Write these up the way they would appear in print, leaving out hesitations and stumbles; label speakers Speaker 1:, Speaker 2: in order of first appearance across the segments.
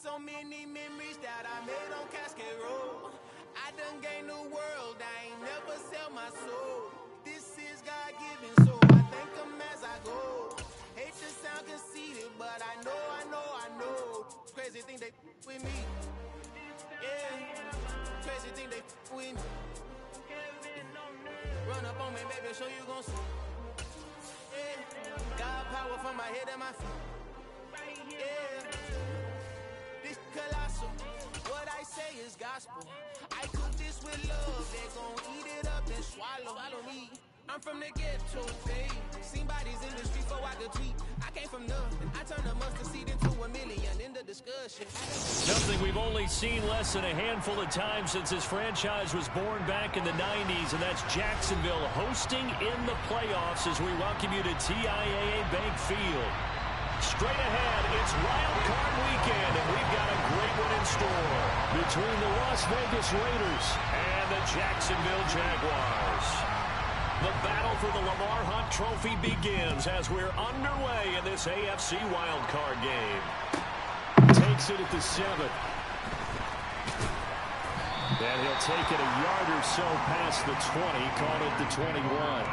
Speaker 1: so many memories that I made on Cascade Road. I done gained the world, I ain't never sell my soul. This is God-given, so I thank him as I go. Hate to sound conceited, but I know. Crazy thing they with me. Yeah, crazy thing they with me. Run up on me, baby, show you gon' see. Yeah, God power from my head and my feet. Yeah, this colossal. What I say is gospel. I cook this with love. They gon' eat it up and swallow me. I'm from the ghetto, babe. Seen bodies in the street before I could tweet. I came from nothing. I turned a mustard seed into a million. In the discussion.
Speaker 2: Something we've only seen less than a handful of times since this franchise was born back in the 90s, and that's Jacksonville hosting in the playoffs as we welcome you to TIAA Bank Field. Straight ahead, it's Wild Card Weekend, and we've got a great one in store between the Las Vegas Raiders and the Jacksonville Jaguars. The battle for the Lamar Hunt Trophy begins as we're underway in this AFC Wild Card game. Takes it at the 7. And he'll take it a yard or so past the 20, caught at the 21.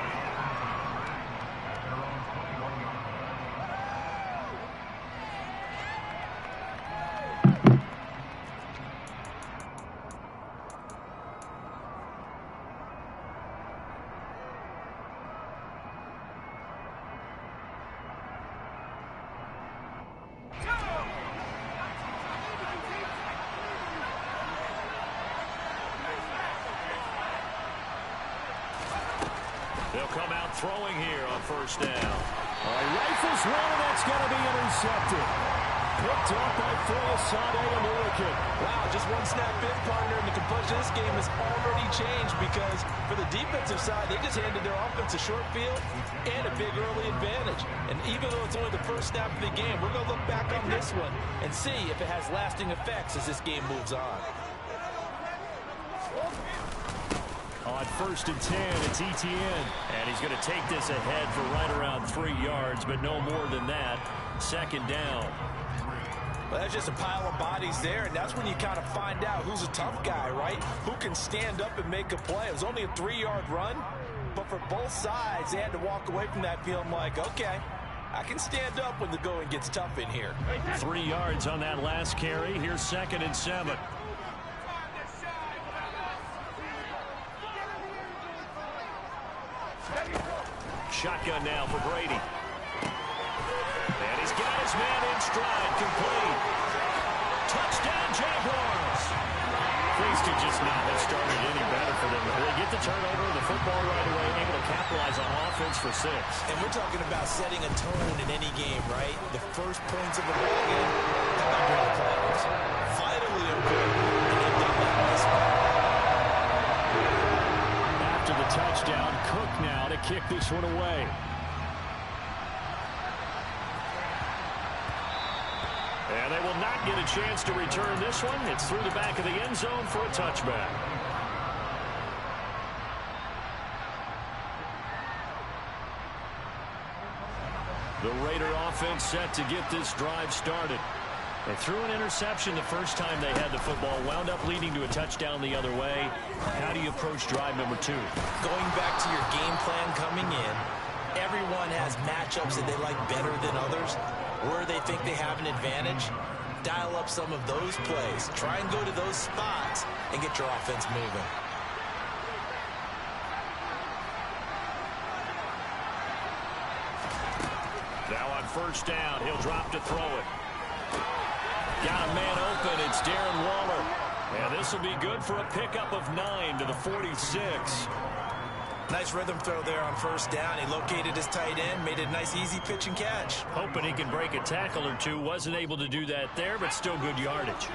Speaker 2: They'll come out throwing here on first down.
Speaker 3: He rifles one, and that's going to be intercepted. Picked up by Foyesade and Hurricane.
Speaker 4: Wow, just one snap in, partner, and the complexion of this game has already changed because for the defensive side, they just handed their offense a short field and a big early advantage. And even though it's only the first snap of the game, we're going to look back on this one and see if it has lasting effects as this game moves on.
Speaker 2: On first and 10, it's Etienne. And he's going to take this ahead for right around 3 yards, but no more than that. Second down.
Speaker 4: Well, that's just a pile of bodies there, and that's when you kind of find out who's a tough guy, right? Who can stand up and make a play. It was only a 3-yard run, but for both sides, they had to walk away from that feeling like, okay, I can stand up when the going gets tough in here.
Speaker 2: 3 yards on that last carry. Here's second and 7. Shotgun now for Brady. And he's got his man in stride, complete. Touchdown, Jaguars. Things could just not have started any better for them. They get the turnover, the football right away, able to capitalize on offense for 6.
Speaker 4: And we're talking about setting a tone in any game, right? The first points of a ball game, how about during the playoffs? Vitally important, and they've done that in this one.
Speaker 3: After the touchdown, Cook now to kick this one away.
Speaker 2: And they will not get a chance to return this one. It's through the back of the end zone for a touchback. The Raider offense set to get this drive started. They threw an interception the first time they had the football, wound up leading to a touchdown the other way. How do you approach drive number 2?
Speaker 4: Going back to your game plan coming in, everyone has matchups that they like better than others. Where they think they have an advantage, dial up some of those plays. Try and go to those spots and get your offense moving.
Speaker 2: Now on first down, he'll drop to throw it. Got a man open. It's Darren Waller. And this will be good for a pickup of 9 to the 46.
Speaker 4: Nice rhythm throw there on first down. He located his tight end, made a nice easy pitch and catch.
Speaker 2: Hoping he can break a tackle or two. Wasn't able to do that there, but still good yardage.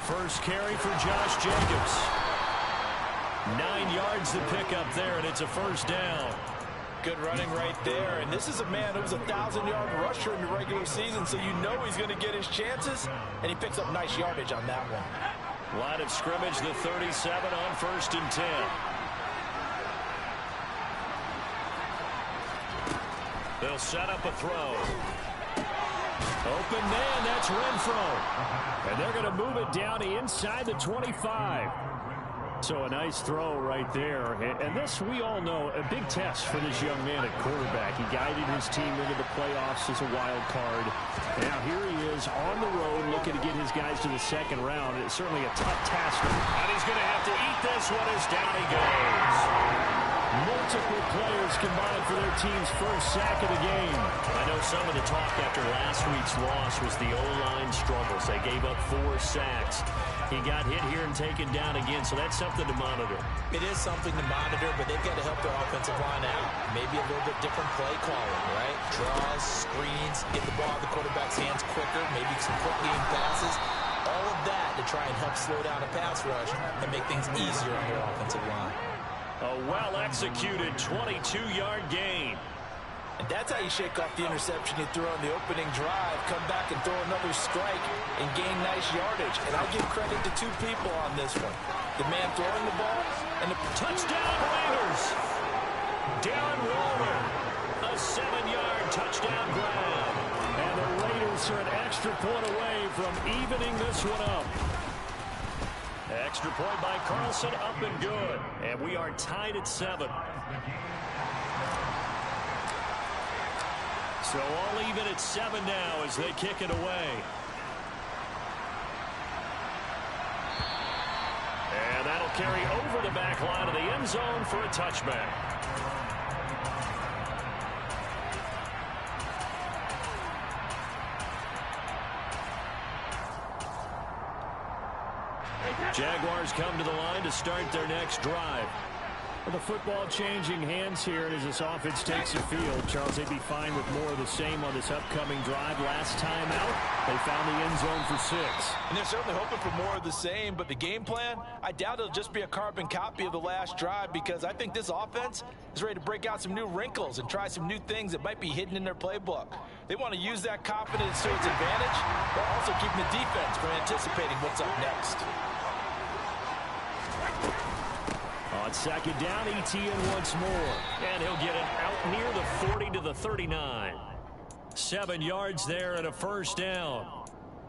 Speaker 2: First carry for Josh Jacobs. 9 yards to pick up there, and it's a first down.
Speaker 4: Good running right there. And this is a man who was a 1,000-yard rusher in the regular season, so you know he's going to get his chances, and he picks up nice yardage on that one.
Speaker 2: Line of scrimmage, the 37 on first and 10. They'll set up a throw. Open man, that's Renfro. And they're going to move it down inside the 25. So a nice throw right there. And this, we all know, a big test for this young man at quarterback. He guided his team into the playoffs as a wild card. Now here he is on the road looking to get his guys to the second round. It's certainly a tough task. And he's going to have to eat this one as down he goes. Multiple players combined for their team's first sack of the game. I know some of the talk after last week's loss was the O-line struggles. They gave up 4 sacks. He got hit here and taken down again, so that's something to monitor.
Speaker 4: It is something to monitor, but they've got to help their offensive line out. Maybe a little bit different play calling, right? Draws, screens, get the ball out of the quarterback's hands quicker, maybe some quick game passes. All of that to try and help slow down a pass rush and make things easier on their offensive line.
Speaker 2: A well-executed 22-yard gain.
Speaker 4: And that's how you shake off the interception you threw on the opening drive, come back and throw another strike and gain nice yardage. And I give credit to 2 people on this one. The man throwing the ball and the
Speaker 2: touchdown Raiders. Darren Waller, a 7-yard touchdown grab. And the Raiders are an extra point away from evening this one up. Extra point by Carlson, up and good. And we are tied at 7. So all even at 7 now as they kick it away. And that'll carry over the back line of the end zone for a touchback. Jaguars come to the line to start their next drive. Well, the football changing hands here as this offense takes the field. Charles, they'd be fine with more of the same on this upcoming drive. Last time out, they found the end zone for 6.
Speaker 4: And they're certainly hoping for more of the same, but the game plan, I doubt it'll just be a carbon copy of the last drive, because I think this offense is ready to break out some new wrinkles and try some new things that might be hidden in their playbook. They want to use that confidence to its advantage, while also keeping the defense from anticipating what's up next.
Speaker 2: On second down, Etienne once more. And he'll get it out near the 40 to the 39. 7 yards there and a first down.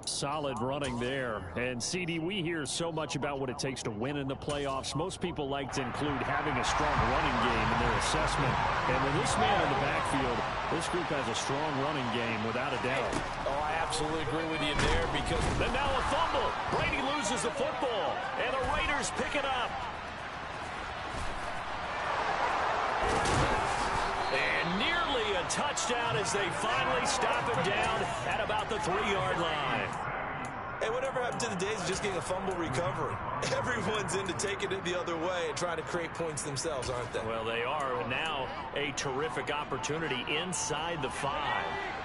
Speaker 2: Solid running there. And, CD, we hear so much about what it takes to win in the playoffs. Most people like to include having a strong running game in their assessment. And with this man in the backfield, this group has a strong running game without a doubt.
Speaker 4: Oh, I absolutely agree with you there, because...
Speaker 2: And now a fumble. Brady loses the football. And the Raiders pick it up. And nearly a touchdown as they finally stop it down at about the 3-yard line.
Speaker 4: Hey, whatever happened to the days of just getting a fumble recovery? Everyone's into taking it the other way and trying to create points themselves, aren't they?
Speaker 2: Well, they are. And now a terrific opportunity inside the 5.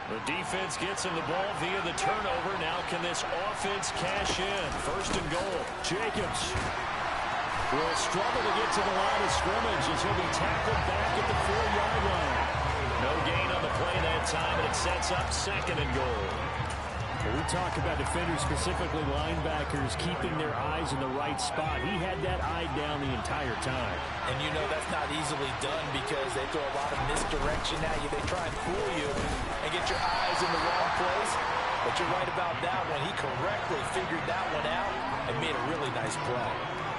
Speaker 2: The defense gets him the ball via the turnover. Now can this offense cash in? First and goal. Jacobs will struggle to get to the line of scrimmage as he'll be tackled back at the 4-yard line. No gain on the play that time, and it sets up second and goal. When we talk about defenders, specifically linebackers, keeping their eyes in the right spot. He had that eye down the entire time.
Speaker 4: And you know that's not easily done because they throw a lot of misdirection at you. They try and fool you and get your eyes in the wrong place. But you're right about that one. He correctly figured that one out and made a really nice play.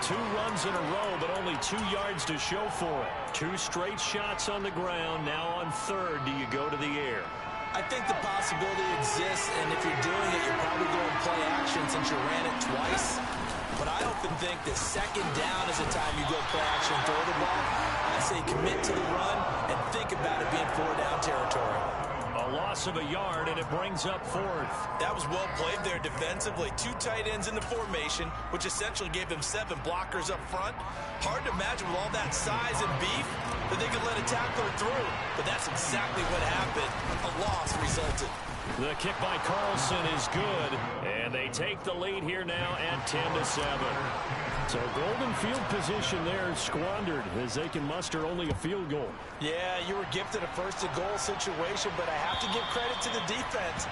Speaker 2: 2 runs in a row, but only 2 yards to show for it. 2 straight shots on the ground. Now on third, do you go to the air?
Speaker 4: I think the possibility exists, and if you're doing it, you're probably going play action since you ran it twice. But I often think that second down is the time you go play action, throw the ball. I say commit to the run and think about it being 4-down territory.
Speaker 2: A loss of a yard, and it brings up 4th.
Speaker 4: That was well played there defensively. 2 tight ends in the formation, which essentially gave them 7 blockers up front. Hard to imagine with all that size and beef that they could let a tackler through. But that's exactly what happened. A loss resulted.
Speaker 2: The kick by Carlson is good, and they take the lead here now at 10-7. So golden field position there squandered as they can muster only a field goal.
Speaker 4: Yeah, you were gifted a first-and-goal situation, but I have to give credit to the defense.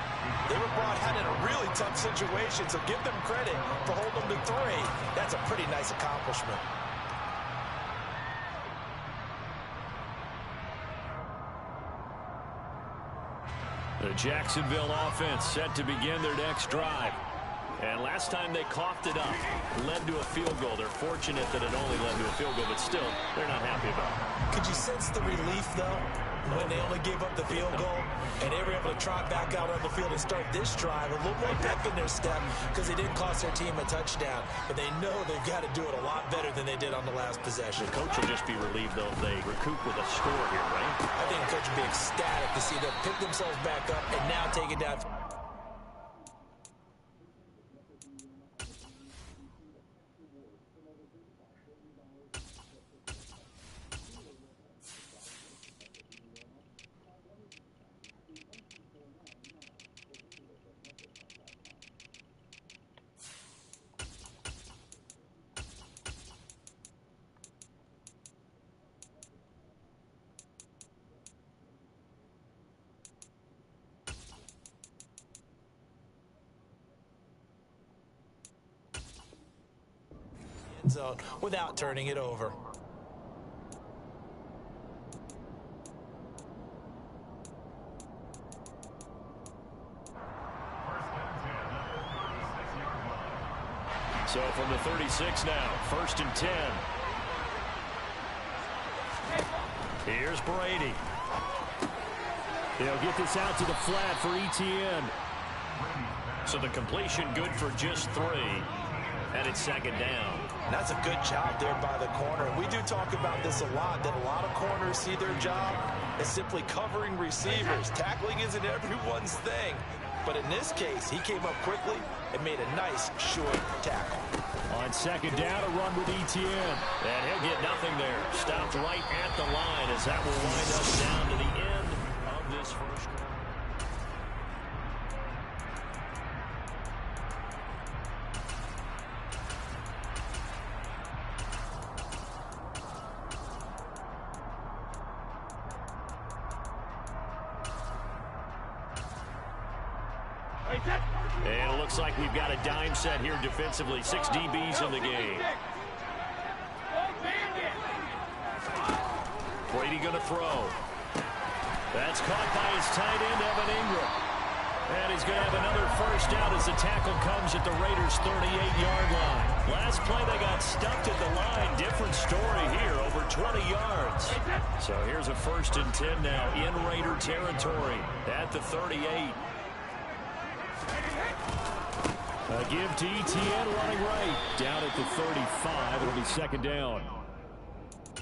Speaker 4: They were brought out in a really tough situation, so give them credit for holding them to 3. That's a pretty nice accomplishment.
Speaker 2: The Jacksonville offense set to begin their next drive. And last time they coughed it up, led to a field goal. They're fortunate that it only led to a field goal, but still, they're not happy about it.
Speaker 4: Could you sense the relief, though, when they only gave up the field goal and they were able to trot back out on the field and start this drive a little more pep in their step because they didn't cost their team a touchdown, but they know they've got to do it a lot better than they did on the last possession.
Speaker 2: The coach will just be relieved, though, if they recoup with a score here, right?
Speaker 4: I think the coach will be ecstatic to see them pick themselves back up and now take it down. Zone without turning it over.
Speaker 2: So from the 36 now, 1st and 10. Here's Brady.
Speaker 3: They'll get this out to the flat for ETN.
Speaker 2: So the completion good for just 3. And it's 2nd down.
Speaker 4: That's a good job there by the corner. We do talk about this a lot, that a lot of corners see their job as simply covering receivers. Tackling isn't everyone's thing. But in this case, he came up quickly and made a nice short tackle.
Speaker 3: On 2nd down, a run with ETN.
Speaker 2: And he'll get nothing there. Stopped right at the line as that will wind us down to the end of this first quarter. And it looks like we've got a dime set here defensively. 6 DBs in the game. Brady going to throw. That's caught by his tight end, Evan Ingram. And he's going to have another first down as the tackle comes at the Raiders' 38-yard line. Last play they got stuffed at the line. Different story here, over 20 yards. So here's a 1st and 10 now in Raider territory at the 38.
Speaker 3: A give to ETN running right. Down at the 35. It'll be 2nd down.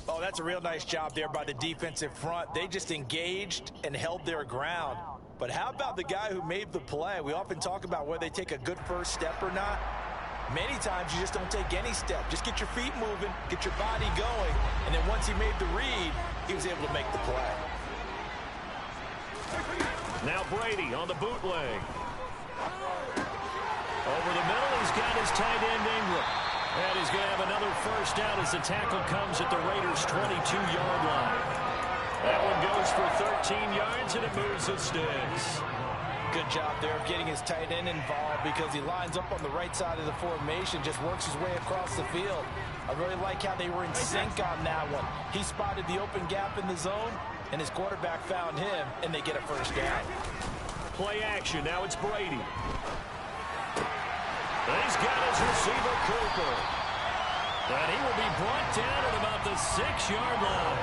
Speaker 4: Oh, that's a real nice job there by the defensive front. They just engaged and held their ground. But how about the guy who made the play? We often talk about whether they take a good first step or not. Many times you just don't take any step. Just get your feet moving, get your body going, and then once he made the read, he was able to make the play.
Speaker 2: Now Brady on the bootleg. Over the middle, he's got his tight end, Ingram. And he's going to have another first down as the tackle comes at the Raiders' 22-yard line. That one goes for 13 yards, and it moves the sticks.
Speaker 4: Good job there of getting his tight end involved because he lines up on the right side of the formation, just works his way across the field. I really like how they were in sync on that one. He spotted the open gap in the zone, and his quarterback found him, and they get a first down.
Speaker 2: Play action. Now it's Brady. He's got his receiver, Cooper. And he will be brought down at about the 6-yard line.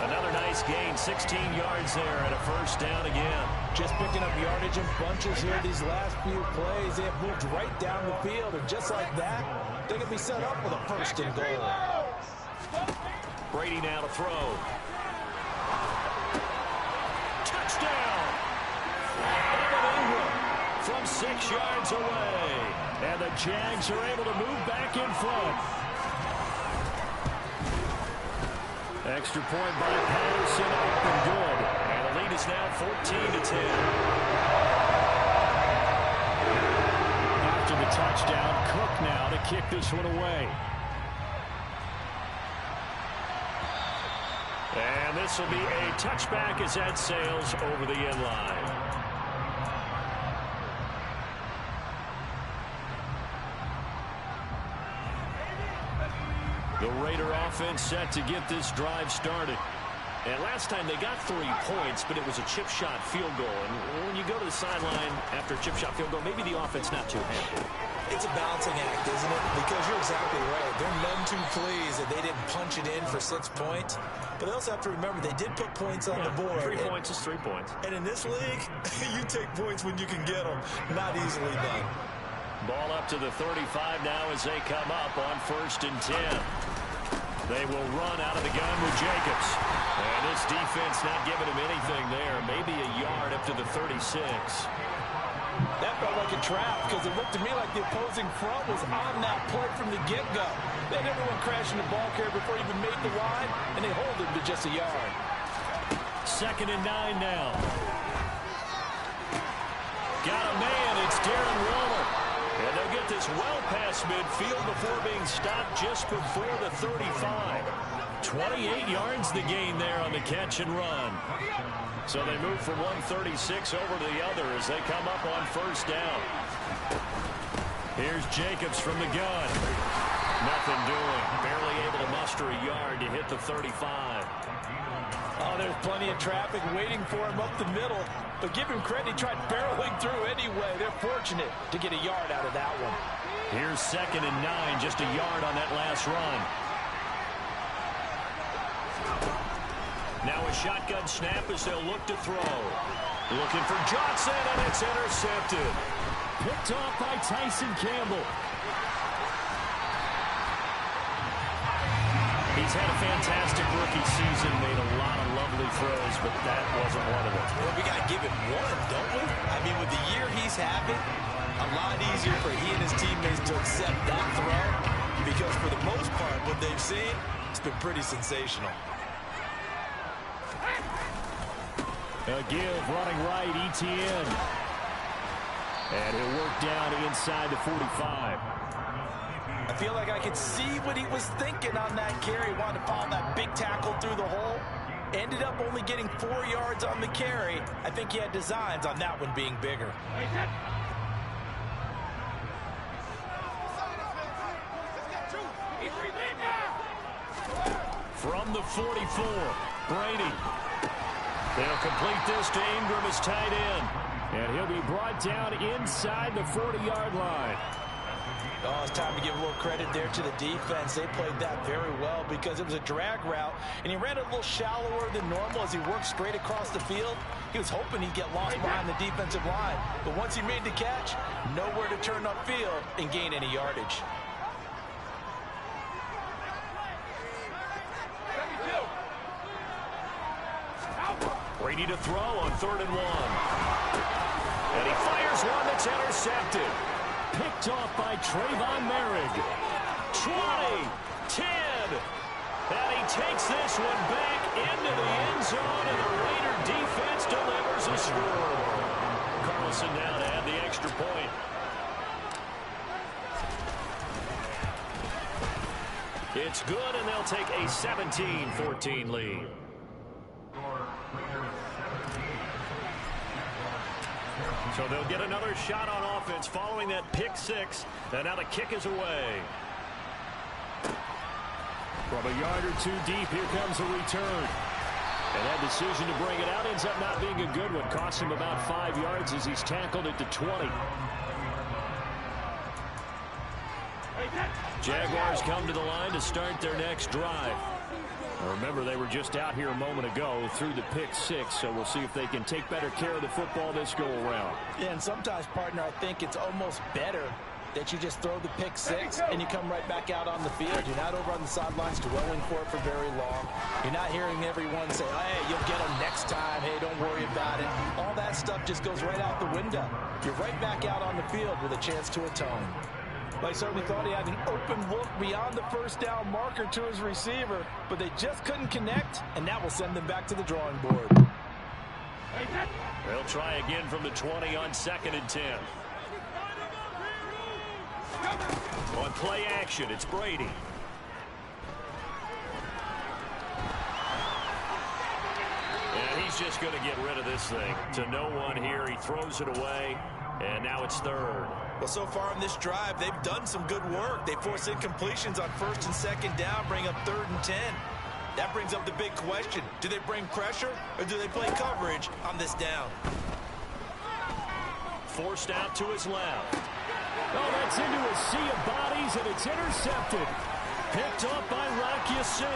Speaker 2: Another nice gain, 16 yards there, and a first down again.
Speaker 4: Just picking up yardage in bunches here these last few plays. They have moved right down the field, and just like that, they can be set up with a 1st and goal.
Speaker 2: Brady now to throw. Touchdown! Evan Ingram from 6 yards away. And the Jags are able to move back in front.
Speaker 3: Extra point by Patterson, up and good.
Speaker 2: And the lead is now 14-10.
Speaker 3: After the touchdown, Cook now to kick this one away.
Speaker 2: And this will be a touchback as that sails over the end line. The Raider offense set to get this drive started. And last time they got 3 points, but it was a chip shot field goal. And when you go to the sideline after a chip shot field goal, maybe the offense not too happy.
Speaker 4: It's a balancing act, isn't it? Because you're exactly right. They're none too pleased that they didn't punch it in for 6 points. But they also have to remember they did put points on the board.
Speaker 2: 3 points is 3 points.
Speaker 4: And in this league, you take points when you can get them. Not easily done.
Speaker 2: Ball up to the 35 now as they come up on 1st and 10. They will run out of the gun with Jacobs. And this defense not giving him anything there. Maybe a yard up to the 36.
Speaker 4: That felt like a trap because it looked to me like the opposing front was on that play from the get-go. They had everyone crashing the ball carrier before he even made the line, and they hold him to just a yard.
Speaker 2: 2nd and 9 now. Got a man. It's Darren Waller. And they'll get this well past midfield before being stopped just before the 35. 28 yards the gain there on the catch and run. So they move from 136 over to the other as they come up on 1st down. Here's Jacobs from the gun. Nothing doing. Barely able to muster a yard to hit the 35.
Speaker 4: Oh, there's plenty of traffic waiting for him up the middle. But give him credit, he tried barreling through anyway. They're fortunate to get a yard out of that one.
Speaker 2: Here's 2nd and 9, just a yard on that last run. Now a shotgun snap as they'll look to throw. Looking for Johnson, and it's intercepted.
Speaker 3: Picked off by Tyson Campbell.
Speaker 2: He's had a fantastic rookie season, made a lot of lovely throws, but that wasn't one of them.
Speaker 4: Well, we got to give it one, don't we? I mean, with the year he's having, a lot easier for he and his teammates to accept that throw because for the most part, what they've seen, it's been pretty sensational.
Speaker 3: A give running right, Etienne. And he'll work down inside the 45.
Speaker 4: I feel like I could see what he was thinking on that carry. Wanted to follow that big tackle through the hole. Ended up only getting 4 yards on the carry. I think he had designs on that one being bigger.
Speaker 2: From the 44, Brady. They'll complete this to Ingram as tight end.
Speaker 3: And he'll be brought down inside the 40-yard line.
Speaker 4: Oh, it's time to give a little credit there to the defense. They played that very well because it was a drag route, and he ran a little shallower than normal as he worked straight across the field. He was hoping he'd get lost behind the defensive line, but once he made the catch, nowhere to turn upfield and gain any yardage.
Speaker 2: Brady to throw on 3rd and 1. And he fires one that's intercepted.
Speaker 3: Picked off by Trayvon Merrick.
Speaker 2: 20, 10. And he takes this one back into the end zone, and the Raider defense delivers a score. Carlson now to add the extra point. It's good, and they'll take a 17-14 lead. So they'll get another shot on offense following that pick 6. And now the kick is away.
Speaker 3: From a yard or 2 deep, here comes a return. And that decision to bring it out ends up not being a good one. Costs him about 5 yards as he's tackled at the 20.
Speaker 2: Jaguars come to the line to start their next drive.
Speaker 3: Remember, they were just out here a moment ago through the pick 6, so we'll see if they can take better care of the football this go-around.
Speaker 4: Yeah, and sometimes, partner, I think it's almost better that you just throw the pick 6 and you come right back out on the field. You're not over on the sidelines dwelling for it for very long. You're not hearing everyone say, hey, you'll get them next time. Hey, don't worry about it. All that stuff just goes right out the window. You're right back out on the field with a chance to atone. Well, I certainly thought he had an open look beyond the 1st down marker to his receiver, but they just couldn't connect, and that will send them back to the drawing board.
Speaker 2: They'll try again from the 20 on 2nd and 10. On play action, it's Brady. And he's just going to get rid of this thing. To no one here, he throws it away, and now it's 3rd.
Speaker 4: Well, so far in this drive, they've done some good work. They force incompletions on 1st and 2nd down, bring up 3rd and 10. That brings up the big question. Do they bring pressure or do they play coverage on this down?
Speaker 2: Forced out to his left.
Speaker 3: Oh, that's into a sea of bodies, and it's intercepted.
Speaker 2: Picked up by Rock Ya-Sin.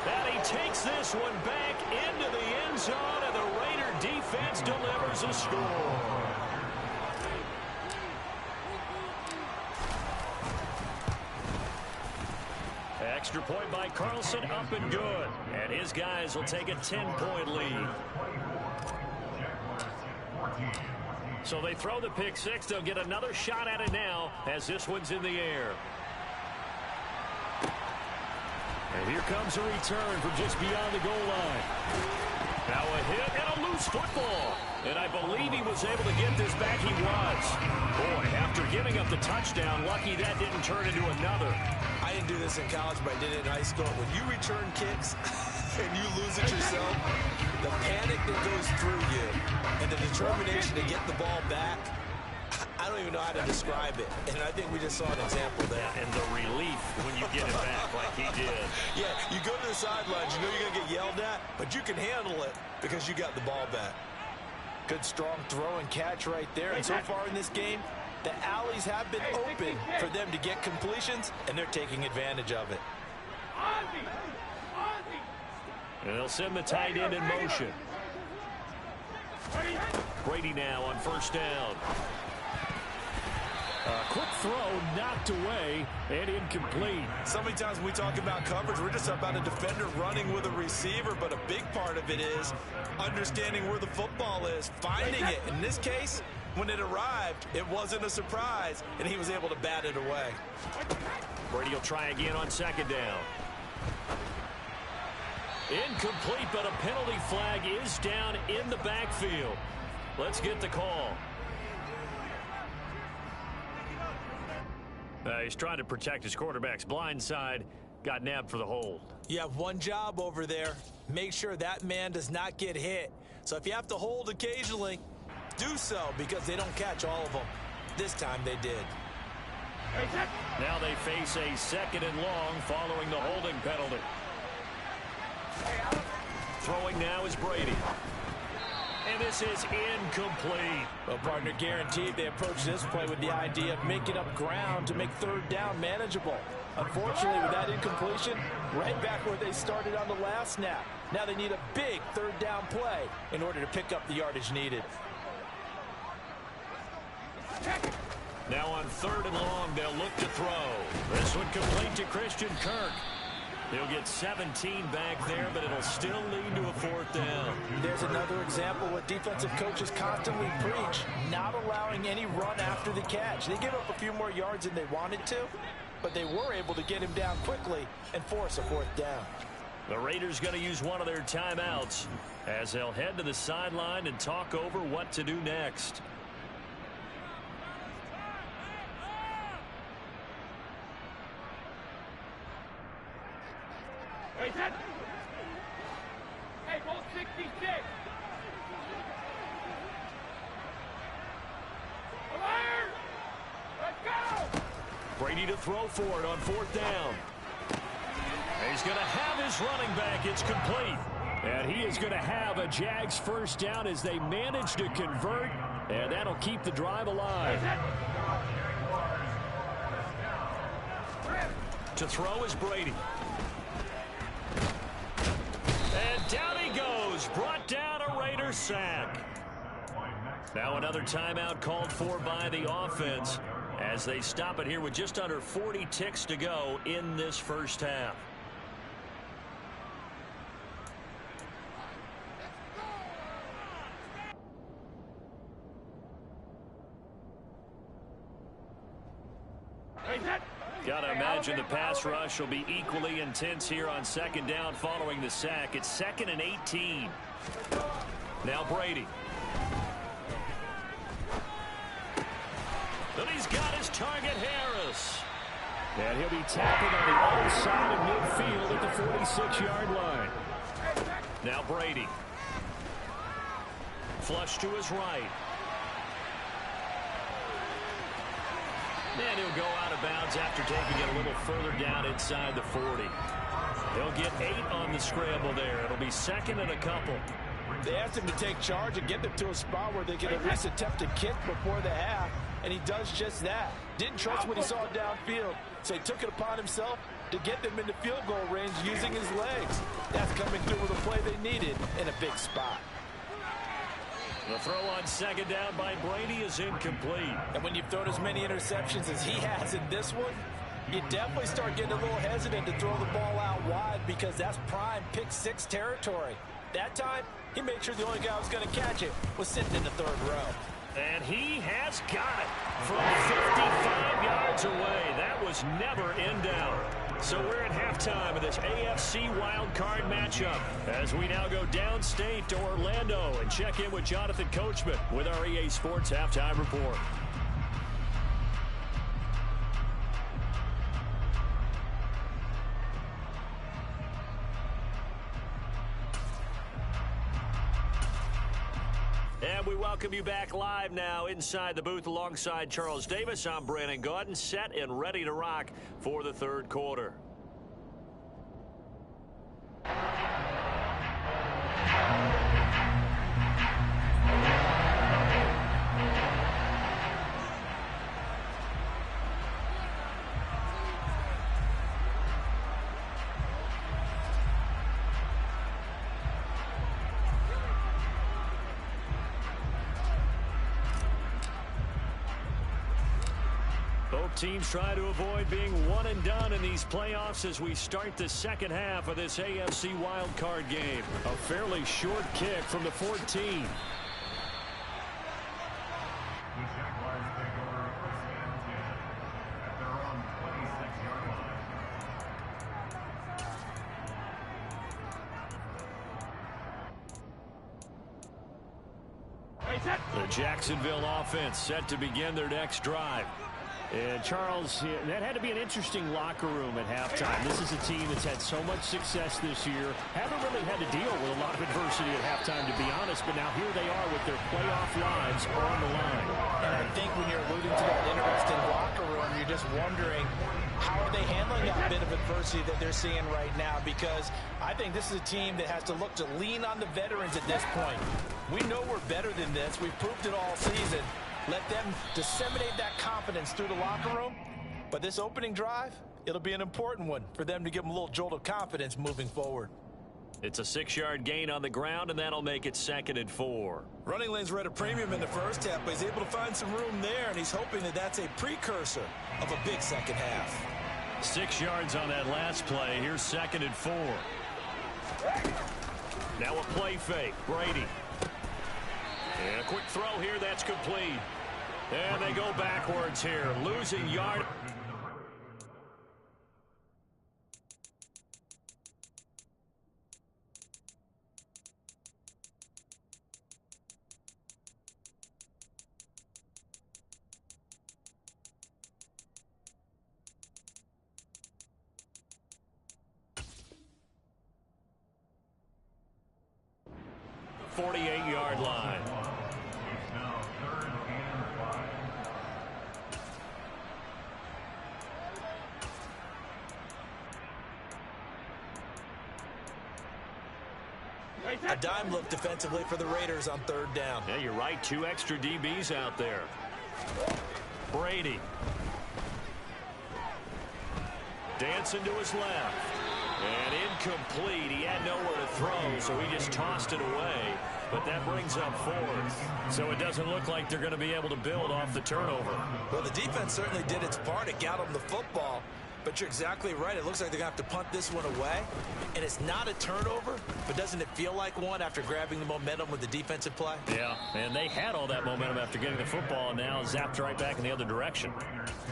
Speaker 2: And he takes this one back into the end zone, and the Raider defense delivers a score. Extra point by Carlson, up and good. And his guys will take a 10-point lead. So they throw the pick six. They'll get another shot at it now as this one's in the air. And here comes a return from just beyond the goal line. Now a hit and a loose football. And I believe he was able to get this back. He was. Boy, after giving up the touchdown, lucky that didn't turn into another.
Speaker 4: I didn't do this in college, but I did it in high school. When you return kicks and you lose it yourself, the panic that goes through you and the determination to get the ball back, I don't even know how to describe it. And I think we just saw an example there.
Speaker 2: And the relief when you get it back like he did.
Speaker 4: Yeah, you go to the sidelines, you know you're going to get yelled at, but you can handle it because you got the ball back. Good, strong throw and catch right there. And so far in this game, the alleys have been open for them to get completions, and they're taking advantage of it.
Speaker 2: And they'll send the tight end in motion. Brady now on first down.
Speaker 3: Quick throw knocked away and incomplete.
Speaker 4: So many times when we talk about coverage, we're just about a defender running with a receiver, but a big part of it is understanding where the football is, finding it. In this case, when it arrived, it wasn't a surprise, and he was able to bat it away.
Speaker 2: Brady will try again on second down. Incomplete, but a penalty flag is down in the backfield. Let's get the call. He's trying to protect his quarterback's blind side. Got nabbed for the hold.
Speaker 4: You have one job over there. Make sure that man does not get hit. So if you have to hold occasionally, do so, because they don't catch all of them. This time they did.
Speaker 2: Now they face a second and long following the holding penalty. Throwing now is Brady. And this is incomplete.
Speaker 4: Well, partner, guaranteed they approach this play with the idea of making up ground to make third down manageable. Unfortunately, with that incompletion, right back where they started on the last snap. Now they need a big third down play in order to pick up the yardage needed.
Speaker 2: Now on third and long, they'll look to throw. This one complete to Christian Kirk. He'll get 17 back there, but it'll still lead to a fourth down.
Speaker 4: There's another example what defensive coaches constantly preach, not allowing any run after the catch. They give up a few more yards than they wanted to, but they were able to get him down quickly and force a fourth down.
Speaker 2: The Raiders going to use one of their timeouts as they'll head to the sideline and talk over what to do next.
Speaker 5: Hey, ball 66. Alert! Let's go!
Speaker 2: Brady to throw for it on fourth down. He's going to have his running back. It's complete.
Speaker 3: And he is going to have a Jags first down as they manage to convert, and that'll keep the drive alive.
Speaker 2: To throw is Brady. And down he goes. Brought down a Raiders sack. Now another timeout called for by the offense as they stop it here with just under 40 ticks to go in this first half. Gotta imagine the pass rush will be equally intense here on second down following the sack. It's 2nd and 18. Now Brady. Then he's got his target, Harris.
Speaker 3: And he'll be tackled on the other side of midfield at the 46-yard line.
Speaker 2: Now Brady. Flush to his right. And he'll go out of bounds after taking it a little further down inside the 40. He'll get 8 on the scramble there. It'll be second and a couple.
Speaker 4: They asked him to take charge and get them to a spot where they could at least attempt to kick before the half, and he does just that. Didn't trust what he saw downfield, so he took it upon himself to get them into field goal range using his legs. That's coming through with a play they needed in a big spot.
Speaker 2: The throw on second down by Brady is incomplete.
Speaker 4: And when you've thrown as many interceptions as he has in this one, you definitely start getting a little hesitant to throw the ball out wide because that's prime pick 6 territory. That time, he made sure the only guy who was going to catch it was sitting in the third row.
Speaker 2: And he has got it from 55 yards away. That was never in doubt. So we're at halftime of this AFC wildcard matchup as we now go downstate to Orlando and check in with Jonathan Coachman with our EA Sports Halftime Report. And we welcome you back live now inside the booth alongside Charles Davis. I'm Brandon Gaudin, set and ready to rock for the third quarter. Both teams try to avoid being one and done in these playoffs as we start the second half of this AFC wildcard game.
Speaker 3: A fairly short kick from the 14.
Speaker 2: The Jacksonville offense set to begin their next drive.
Speaker 3: And Charles, that had to be an interesting locker room at halftime. This is a team that's had so much success this year. Haven't really had to deal with a lot of adversity at halftime, to be honest. But now here they are with their playoff lives on the line.
Speaker 4: And I think when you're alluding to that interesting locker room, you're just wondering, how are they handling that bit of adversity that they're seeing right now? Because I think this is a team that has to look to lean on the veterans at this point. We know we're better than this. We've proved it all season. Let them disseminate that confidence through the locker room. But this opening drive, it'll be an important one for them to give them a little jolt of confidence moving forward.
Speaker 2: It's a 6-yard gain on the ground, and that'll make it 2nd and 4.
Speaker 4: Running lanes were at a premium in the first half, but he's able to find some room there, and he's hoping that that's a precursor of a big second half.
Speaker 2: 6 yards on that last play. Here's 2nd and 4. Now a play fake. Brady. And a quick throw here. That's complete. And they go backwards here. Losing yard. .48-yard line.
Speaker 4: A dime look defensively for the Raiders on 3rd down.
Speaker 2: Yeah, you're right. 2 extra DBs out there. Brady. Dancing to his left. And incomplete. He had nowhere to throw, so he just tossed it away. But that brings up 4th. So it doesn't look like they're going to be able to build off the turnover.
Speaker 4: Well, the defense certainly did its part. It got them the football. But you're exactly right. It looks like they're going to have to punt this one away. And it's not a turnover, but doesn't it feel like one after grabbing the momentum with the defensive play?
Speaker 2: Yeah, and they had all that momentum after getting the football, and now zapped right back in the other direction.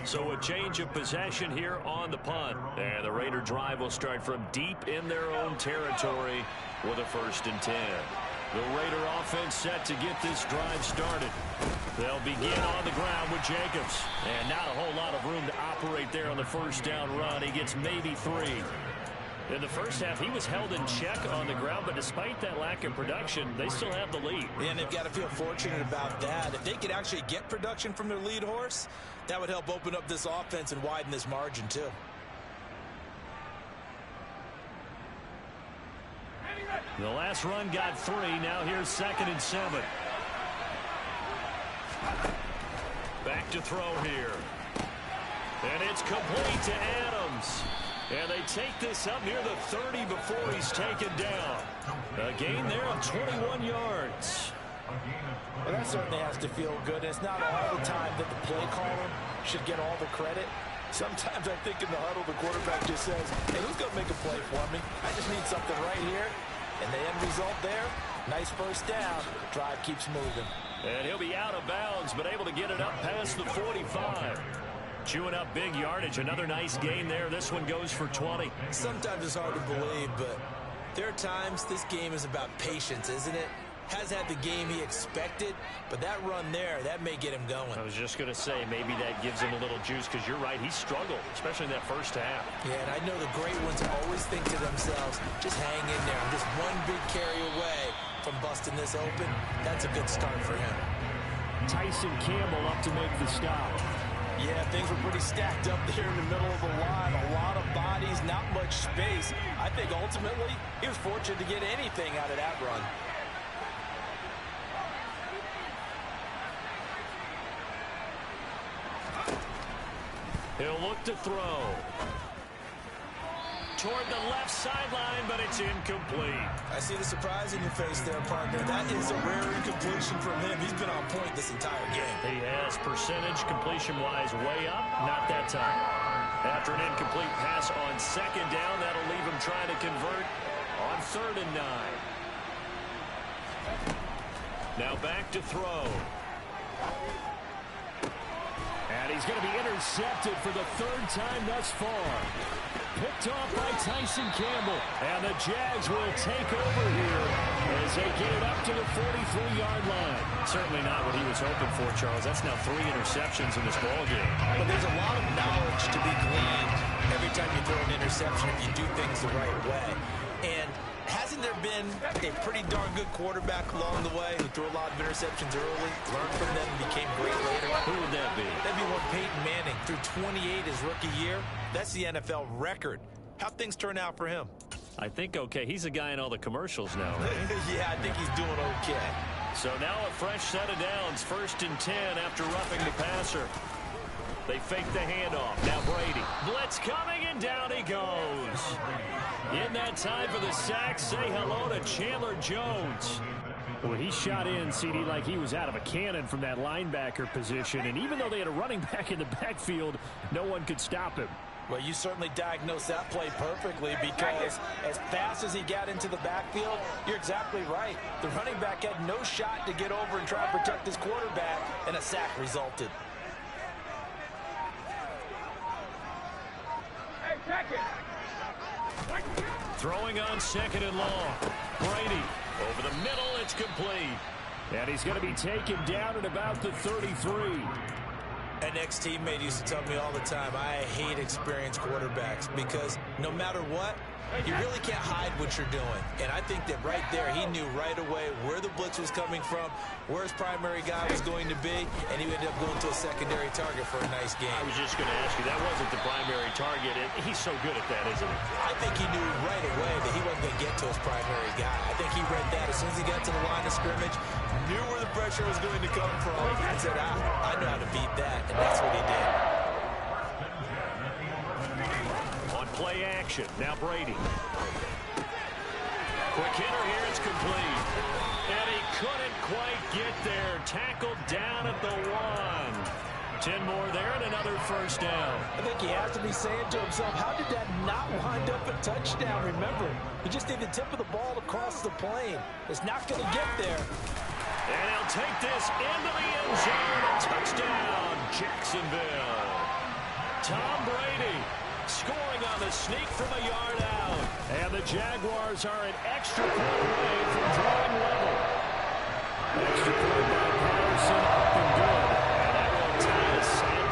Speaker 2: So a change of possession here on the punt. And the Raider drive will start from deep in their own territory with a 1st and 10. The Raider offense set to get this drive started. They'll begin on the ground with Jacobs. And not a whole lot of room to operate there on the 1st down run. He gets maybe 3. In the first half, he was held in check on the ground, but despite that lack of production, they still have the lead.
Speaker 4: And they've got to feel fortunate about that. If they could actually get production from their lead horse, that would help open up this offense and widen this margin too.
Speaker 2: The last run got 3. Now here's 2nd and 7. Back to throw here. And it's complete to Adams. And they take this up near the 30 before he's taken down. A gain there of 21 yards.
Speaker 4: Well, that certainly has to feel good. It's not all the time that the play caller should get all the credit. Sometimes I think in the huddle, the quarterback just says, hey, who's going to make a play for me? I just need something right here. And the end result there, nice first down. Drive keeps moving.
Speaker 2: And he'll be out of bounds, but able to get it up past the 45. Chewing up big yardage. Another nice gain there. This one goes for 20.
Speaker 6: Sometimes it's hard to believe, but there are times this game is about patience, isn't it? Has had the game he expected, but that run there, that may get him going.
Speaker 2: I was just going to say, maybe that gives him a little juice, because you're right, he struggled, especially in that first half.
Speaker 6: Yeah, and I know the great ones always think to themselves, just hang in there. I'm just one big carry away from busting this open. That's a good start for him.
Speaker 3: Tyson Campbell up to make the stop.
Speaker 4: Yeah, things were pretty stacked up there in the middle of the line. A lot of bodies, not much space. I think ultimately he was fortunate to get anything out of that run.
Speaker 2: He'll look to throw. Toward the left sideline, but it's incomplete.
Speaker 6: I see the surprise in your face there, partner. That is a rare incompletion from him. He's been on point this entire game.
Speaker 2: He has percentage completion-wise way up. Not that time. After an incomplete pass on 2nd down, that'll leave him trying to convert on 3rd and 9. Now back to throw.
Speaker 3: And he's going to be intercepted for the 3rd time thus far. Picked off by Tyson Campbell. And the Jags will take over here as they get it up to the 43-yard line.
Speaker 2: Certainly not what he was hoping for, Charles. That's now 3 interceptions in this ballgame.
Speaker 6: But there's a lot of knowledge to be gleaned every time you throw an interception if you do things the right way. And hasn't there been a pretty darn good quarterback along the way who threw a lot of interceptions early, learned from them, and became great later?
Speaker 2: Who would that be?
Speaker 6: That'd be one Peyton Manning. Threw 28 his rookie year. That's the NFL record. How'd things turn out for him?
Speaker 2: I think okay. He's a guy in all the commercials now, right?
Speaker 6: Yeah, I think he's doing okay.
Speaker 2: So now a fresh set of downs. 1st and 10 after roughing the passer. They fake the handoff. Now Brady. Blitz coming, and down he goes. In that time for the sack, say hello to Chandler Jones.
Speaker 3: Well, he shot in, CD, like he was out of a cannon from that linebacker position. And even though they had a running back in the backfield, no one could stop him.
Speaker 6: Well, you certainly diagnosed that play perfectly, because as fast as he got into the backfield, you're exactly right. The running back had no shot to get over and try to protect his quarterback, and a sack resulted.
Speaker 5: Hey, check it.
Speaker 2: Throwing on 2nd and long. Brady over the middle. It's complete.
Speaker 3: And he's going to be taken down at about the 33.
Speaker 6: An ex-teammate used to tell me all the time, I hate experienced quarterbacks, because no matter what, you really can't hide what you're doing. And I think that right there, he knew right away where the blitz was coming from, where his primary guy was going to be, and he ended up going to a secondary target for a nice game.
Speaker 2: I was just going to ask you, that wasn't the primary target. He's so good at that, isn't he?
Speaker 6: I think he knew right away that he wasn't going to get to his primary guy. I think he read that as soon as he got to the line of scrimmage, knew where the pressure was going to come from, and said, I know how to beat that, and that's what he did.
Speaker 2: On play action, now Brady. Quick hitter here, it's complete. And he couldn't quite get there. Tackled down at the 1. 10 more there and another first down.
Speaker 4: I think he has to be saying to himself, how did that not wind up a touchdown? Remember, you just need the tip of the ball to cross the plane. It's not going to get there.
Speaker 2: And he'll take this into the end zone. A touchdown, Jacksonville. Tom Brady scoring on the sneak from a yard out.
Speaker 3: And the Jaguars are an extra point away from drawing level. Extra point by Patterson, up and good.
Speaker 2: And that will tie us at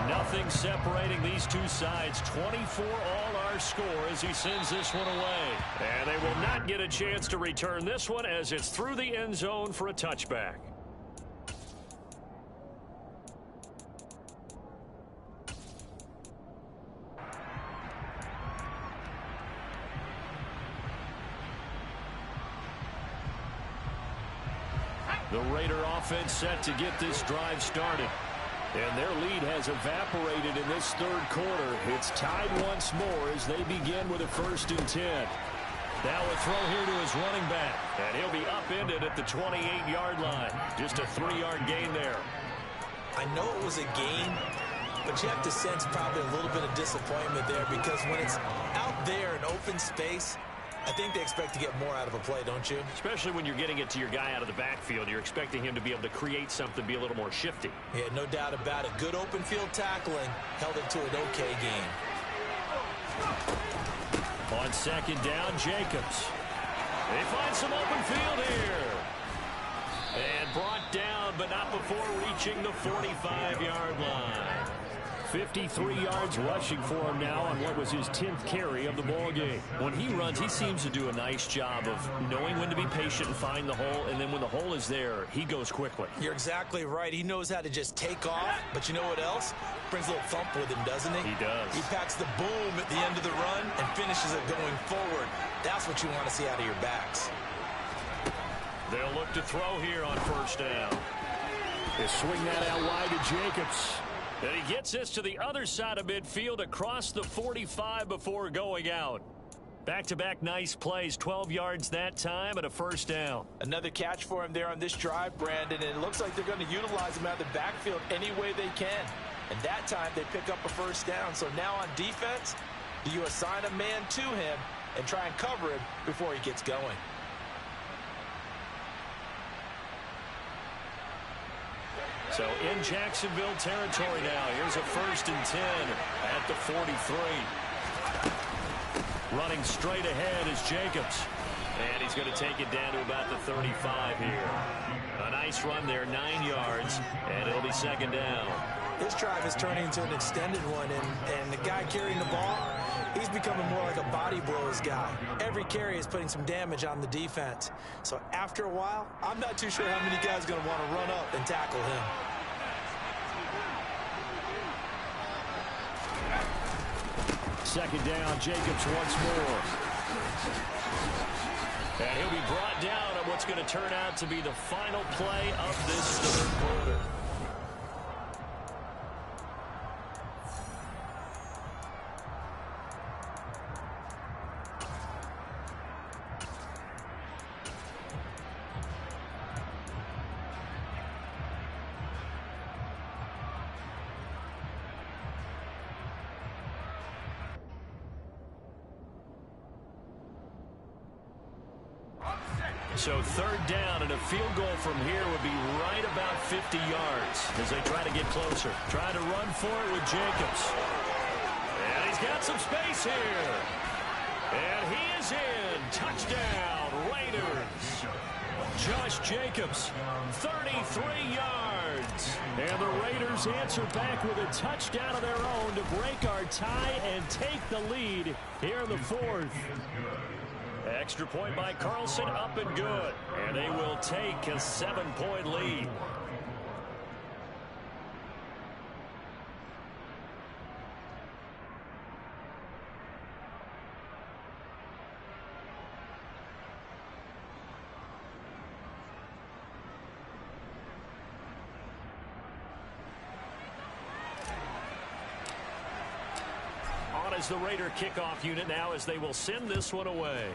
Speaker 2: 24. Nothing separating these two sides. 24 all our score as he sends this one away. And they will not get a chance to return this one as it's through the end zone for a touchback. The Raider offense set to get this drive started. And their lead has evaporated in this third quarter. It's tied once more as they begin with a 1st and 10. Now a throw here to his running back. And he'll be upended at the 28-yard line. Just a 3-yard gain there.
Speaker 6: I know it was a gain, but you have to sense probably a little bit of disappointment there because when it's out there in open space, I think they expect to get more out of a play, don't you?
Speaker 2: Especially when you're getting it to your guy out of the backfield. You're expecting him to be able to create something, be a little more shifty.
Speaker 6: Yeah, no doubt about it. Good open field tackling held it to an okay game.
Speaker 2: On 2nd down, Jacobs. They find some open field here. And brought down, but not before reaching the 45-yard line. 53 yards rushing for him now on what was his 10th carry of the ball game. When he runs, he seems to do a nice job of knowing when to be patient and find the hole, and then when the hole is there, he goes quickly.
Speaker 6: You're exactly right. He knows how to just take off, but you know what else? Brings a little thump with him, doesn't he?
Speaker 2: He does.
Speaker 6: He packs the boom at the end of the run and finishes it going forward. That's what you want to see out of your backs.
Speaker 2: They'll look to throw here on 1st down.
Speaker 3: They swing that out wide to Jacobs.
Speaker 2: And he gets this to the other side of midfield across the 45 before going out. Back-to-back nice plays, 12 yards that time and a 1st down.
Speaker 4: Another catch for him there on this drive, Brandon, and it looks like they're going to utilize him out of the backfield any way they can. And that time they pick up a 1st down. So now on defense, do you assign a man to him and try and cover him before he gets going?
Speaker 2: So in Jacksonville territory now. Here's a 1st and 10 at the 43. Running straight ahead is Jacobs. And he's going to take it down to about the 35 here. A nice run there, 9 yards, and it'll be 2nd down.
Speaker 6: This drive is turning into an extended one, and the guy carrying the ball, he's becoming more like a body blows guy. Every carry is putting some damage on the defense. So after a while, I'm not too sure how many guys are going to want to run up and tackle him.
Speaker 3: Second down, Jacobs once more.
Speaker 2: And he'll be brought down on what's going to turn out to be the final play of this third quarter. So 3rd down, and a field goal from here would be right about 50 yards as they try to get closer. Trying to run for it with Jacobs. And he's got some space here. And he is in. Touchdown, Raiders. Josh Jacobs, 33 yards. And the Raiders answer back with a touchdown of their own to break our tie and take the lead here in the 4th. Extra point by Carlson, up and good. And they will take a 7-point lead. On as the Raider kickoff unit now as they will send this one away.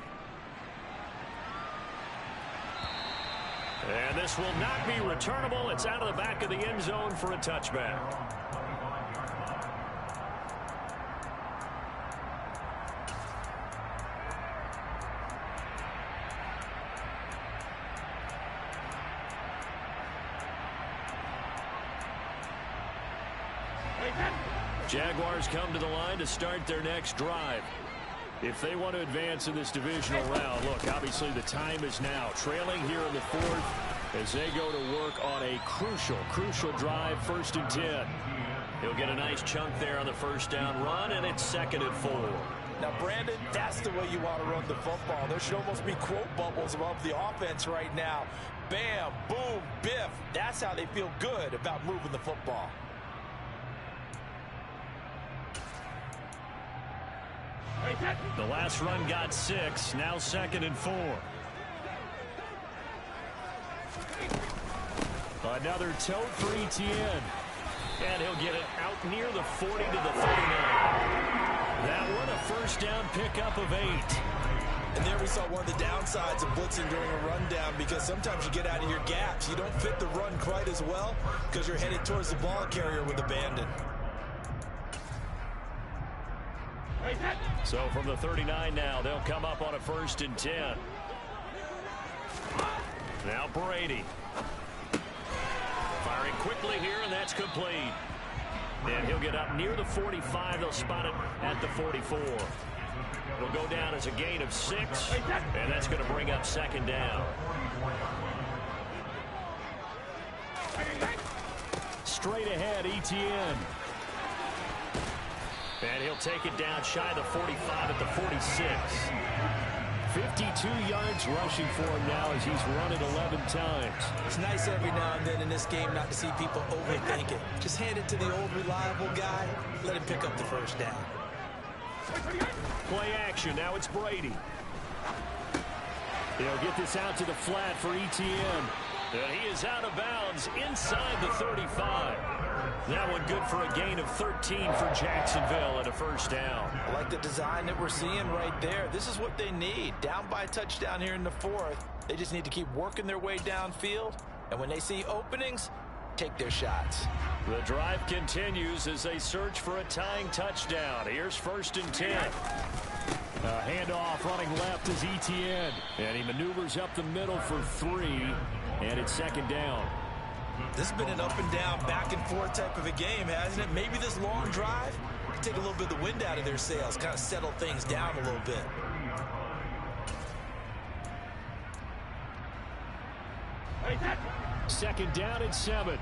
Speaker 2: And this will not be returnable. It's out of the back of the end zone for a touchback. Jaguars come to the line to start their next drive. If they want to advance in this divisional round, look, obviously the time is now. Trailing here in the 4th as they go to work on a crucial drive, 1st and 10. He'll get a nice chunk there on the 1st down run, and it's 2nd and 4.
Speaker 4: Now, Brandon, that's the way you want to run the football. There should almost be quote bubbles above the offense right now. Bam, boom, biff. That's how they feel good about moving the football.
Speaker 2: The last run got 6, now 2nd and 4. Another tote for Etienne. And he'll get it out near the 40 to the 39. That one a first down pickup of 8.
Speaker 6: And there we saw one of the downsides of blitzing during a rundown, because sometimes you get out of your gaps. You don't fit the run quite as well because you're headed towards the ball carrier with abandon.
Speaker 2: So from the 39 now, they'll come up on a 1st and 10. Now Brady. Firing quickly here, and that's complete. And he'll get up near the 45. They'll spot it at the 44. It'll go down as a gain of 6, and that's going to bring up 2nd down. Straight ahead, Etienne. And he'll take it down shy of the 45 at the 46. 52 yards rushing for him now as he's run it 11 times.
Speaker 6: It's nice every now and then in this game not to see people overthink it. Just hand it to the old reliable guy. Let him pick up the 1st down.
Speaker 2: Play action. Now it's Brady. He'll get this out to the flat for Etienne. And he is out of bounds inside the 35. That one good for a gain of 13 for Jacksonville and a 1st down.
Speaker 6: I like the design that we're seeing right there. This is what they need. Down by a touchdown here in the 4th. They just need to keep working their way downfield. And when they see openings, take their shots.
Speaker 2: The drive continues as they search for a tying touchdown. Here's 1st and 10. A handoff running left is Etienne. And he maneuvers up the middle for 3. And it's 2nd down.
Speaker 6: This has been an up and down, back and forth type of a game, hasn't it? Maybe this long drive can take a little bit of the wind out of their sails, kind of settle things down a little bit.
Speaker 2: Second down and 7.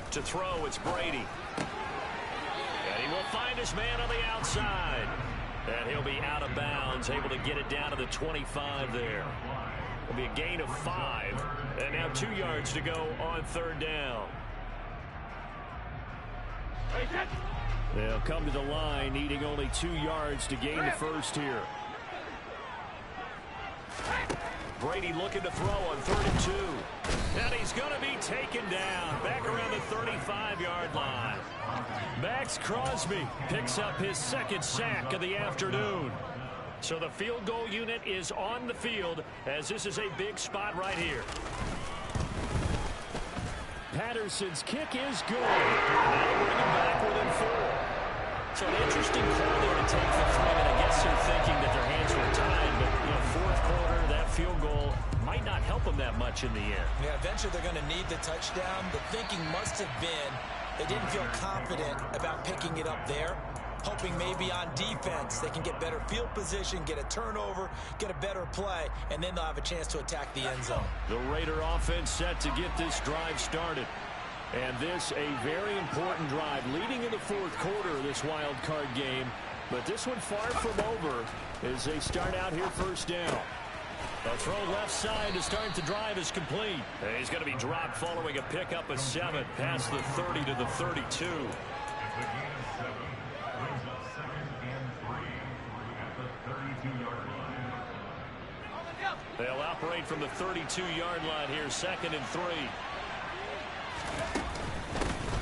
Speaker 2: To throw, it's Brady. And he will find his man on the outside. And he'll be out of bounds, able to get it down to the 25 there. It'll be a gain of 5. And now 2 yards to go on 3rd down. They'll come to the line, needing only 2 yards to gain the 1st here. Brady looking to throw on 3rd and 2. And he's going to be taken down back around the 35-yard line. Max Crosby picks up his 2nd sack of the afternoon. So the field goal unit is on the field as this is a big spot right here. Patterson's kick is good. That'll bring him back within 4. So an interesting call there to take for Freeman. I guess they're thinking that their hands were tied, but 4th quarter, that field goal might not help them that much in the end.
Speaker 6: Yeah, eventually they're going to need the touchdown. The thinking must have been they didn't feel confident about picking it up there, hoping maybe on defense they can get better field position, get a turnover, get a better play, and then they'll have a chance to attack the end zone.
Speaker 2: The Raider offense set to get this drive started. And this a very important drive leading in the 4th quarter of this wild card game. But this one far from over as they start out here 1st down. A throw left side to start the drive is complete. And he's going to be dropped following a pickup of 7 past the 30 to the 32. They'll operate from the 32-yard line here, 2nd and 3.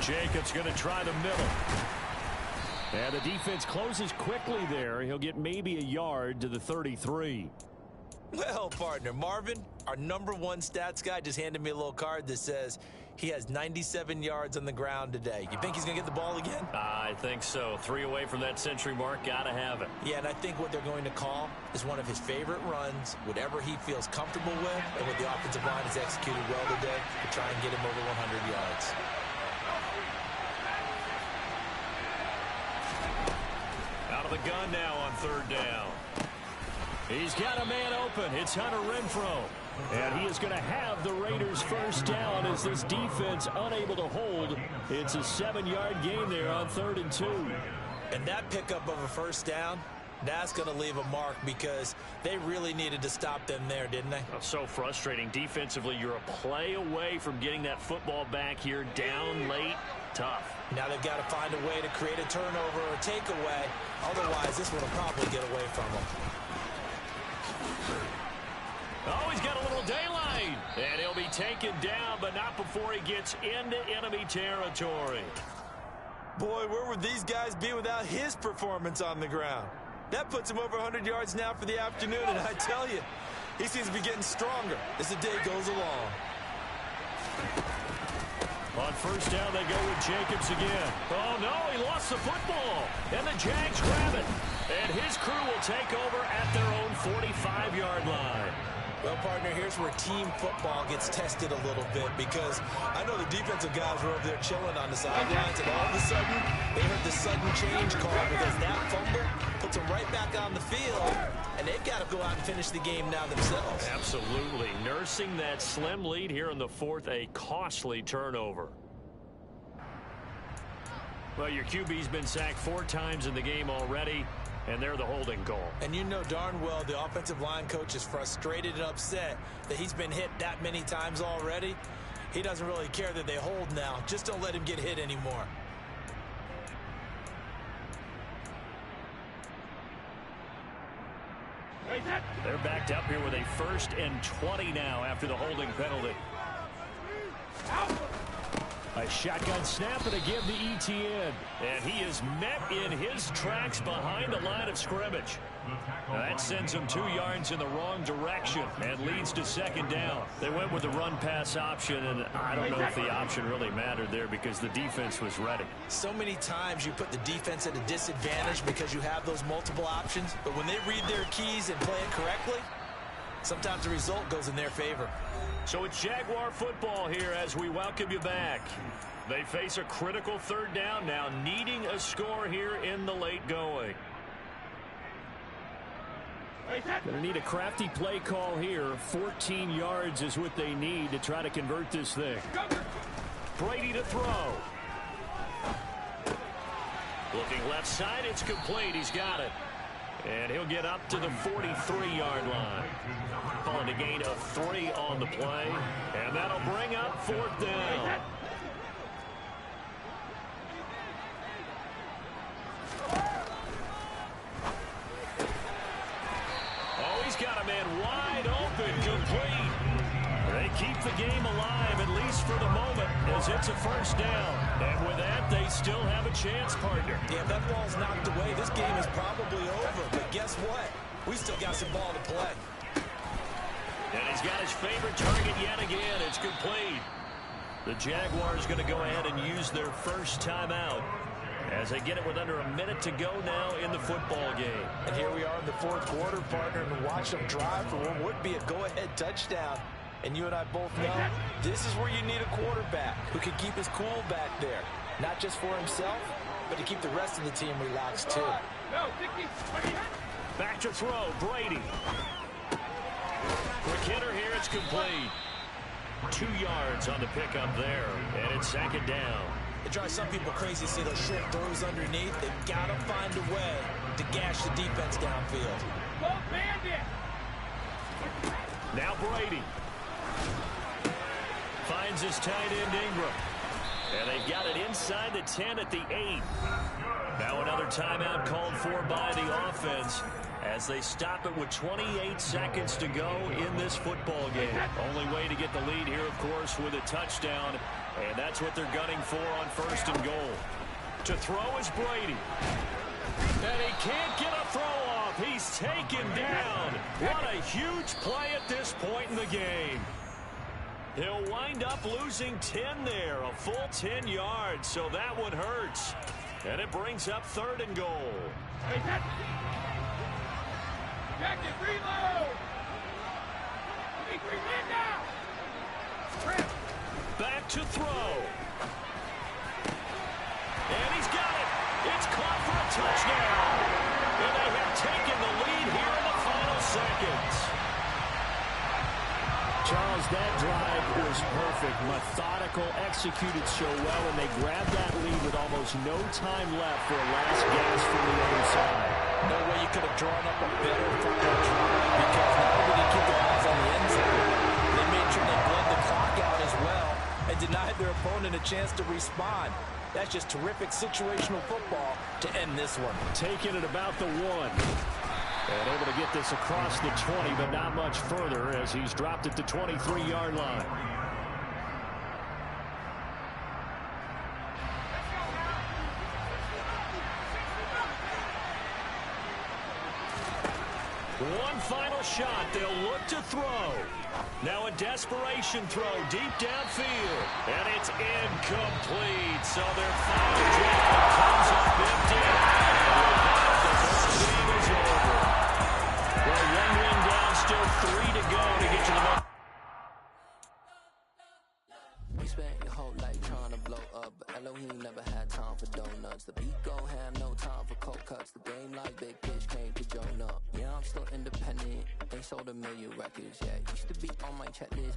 Speaker 2: Jacobs going to try the middle. And the defense closes quickly there. He'll get maybe a yard to the 33.
Speaker 6: Well, partner, Marvin, our #1 stats guy, just handed me a little card that says he has 97 yards on the ground today. You think he's going to get the ball again?
Speaker 2: I think so. 3 away from that century mark. Got to have it.
Speaker 6: Yeah, and I think what they're going to call is one of his favorite runs, whatever he feels comfortable with, and what the offensive line has executed well today to try and get him over 100 yards.
Speaker 2: Out of the gun now on 3rd down. He's got a man open. It's Hunter Renfrow. And he is going to have the Raiders' 1st down as this defense unable to hold. It's a 7-yard gain there on 3rd and 2.
Speaker 6: And that pickup of a 1st down, that's going to leave a mark because they really needed to stop them there, didn't they?
Speaker 2: So frustrating. Defensively, you're a play away from getting that football back here down late. Tough.
Speaker 6: Now they've got to find a way to create a turnover or a takeaway. Otherwise, this one will probably get away from them.
Speaker 2: Oh, he's daylight. And he'll be taken down, but not before he gets into enemy territory.
Speaker 6: Boy, where would these guys be without his performance on the ground? That puts him over 100 yards now for the afternoon, and I tell you, he seems to be getting stronger as the day goes along.
Speaker 2: On first down, they go with Jacobs again. Oh, no, he lost the football. And the Jags grab it. And his crew will take over at their own 45-yard line.
Speaker 6: Well, partner, here's where team football gets tested a little bit, because I know the defensive guys were over there chilling on the sidelines, and all of a sudden, they heard the sudden change call because that fumble puts them right back on the field, and they've got to go out and finish the game now themselves.
Speaker 2: Absolutely. Nursing that slim lead here in the fourth, a costly turnover. Well, your QB's been sacked 4 times in the game already, and they're the holding goal.
Speaker 6: And you know darn well the offensive line coach is frustrated and upset that he's been hit that many times already. He doesn't really care that they hold now. Just don't let him get hit anymore.
Speaker 2: They're backed up here with a 1st and 20 now after the holding penalty. A shotgun snap and a give to Etienne. And he is met in his tracks behind the line of scrimmage. Now that sends him 2 yards in the wrong direction and leads to 2nd down. They went with the run-pass option, and I don't know if the option really mattered there because the defense was ready.
Speaker 6: So many times you put the defense at a disadvantage because you have those multiple options, but when they read their keys and play it correctly, sometimes the result goes in their favor.
Speaker 2: So it's Jaguar football here as we welcome you back. They face a critical 3rd down now, needing a score here in the late going. Going to need a crafty play call here. 14 yards is what they need to try to convert this thing. Brady to throw. Looking left side, it's complete. He's got it. And he'll get up to the 43-yard line. Calling a gain of 3 on the play. And that'll bring up 4th down. Oh, he's got a man wide open, complete. They keep the game alive, at least for the moment, as it's a 1st down. And with that, they still have a chance, partner.
Speaker 6: Yeah, if that ball's knocked away, this game is probably over. But guess what? We still got some ball to play.
Speaker 2: And he's got his favorite target yet again. It's complete. The Jaguars going to go ahead and use their first timeout as they get it with under a minute to go now in the football game.
Speaker 6: And here we are in the 4th quarter, partner, and watch them drive for what would be a go-ahead touchdown. And you and I both know this is where you need a quarterback who can keep his cool back there. Not just for himself, but to keep the rest of the team relaxed too.
Speaker 2: Back to throw, Brady. Quick hitter here, it's complete. 2 yards on the pickup there, and it's 2nd down.
Speaker 6: It drives some people crazy to see those short throws underneath. They've got to find a way to gash the defense downfield.
Speaker 2: Now Brady. Finds his tight end Ingram. And they've got it inside the 10 at the 8. Now another timeout called for by the offense as they stop it with 28 seconds to go in this football game. Only way to get the lead here, of course, with a touchdown. And that's what they're gunning for on 1st and goal. To throw is Brady. And he can't get a throw off. He's taken down. What a huge play at this point in the game. He'll wind up losing 10 there, a full 10 yards, so that one hurts. And it brings up 3rd and goal.
Speaker 5: Jackson, reload!
Speaker 2: Back to throw. And he's got it. It's caught for a touchdown. And they have taken the lead here in the final seconds.
Speaker 3: Charles, that drive was perfect. Methodical, executed so well, and they grabbed that lead with almost no time left for a last gasp from the other side.
Speaker 6: No way you could have drawn up a better final drive, because not only did they keep the balls on the end zone, they made sure they bled the clock out as well and denied their opponent a chance to respond. That's just terrific situational football to end this one.
Speaker 3: Taking it about the 1.
Speaker 2: And able to get this across the 20, but not much further as he's dropped at the 23-yard line. One final shot. They'll look to throw. Now a desperation throw deep downfield. And it's incomplete. So their final drive comes up empty. The game is over. Well, one win down, still 3 to go to get to the...
Speaker 7: You spent your whole life trying to blow up, but Elohim never had time for donuts. The beat go ham, no time for cold cuts. The game like Big Pitch came to Jonah. Yeah, I'm still independent. They sold 1 million records, yeah. Used to be on my checklist.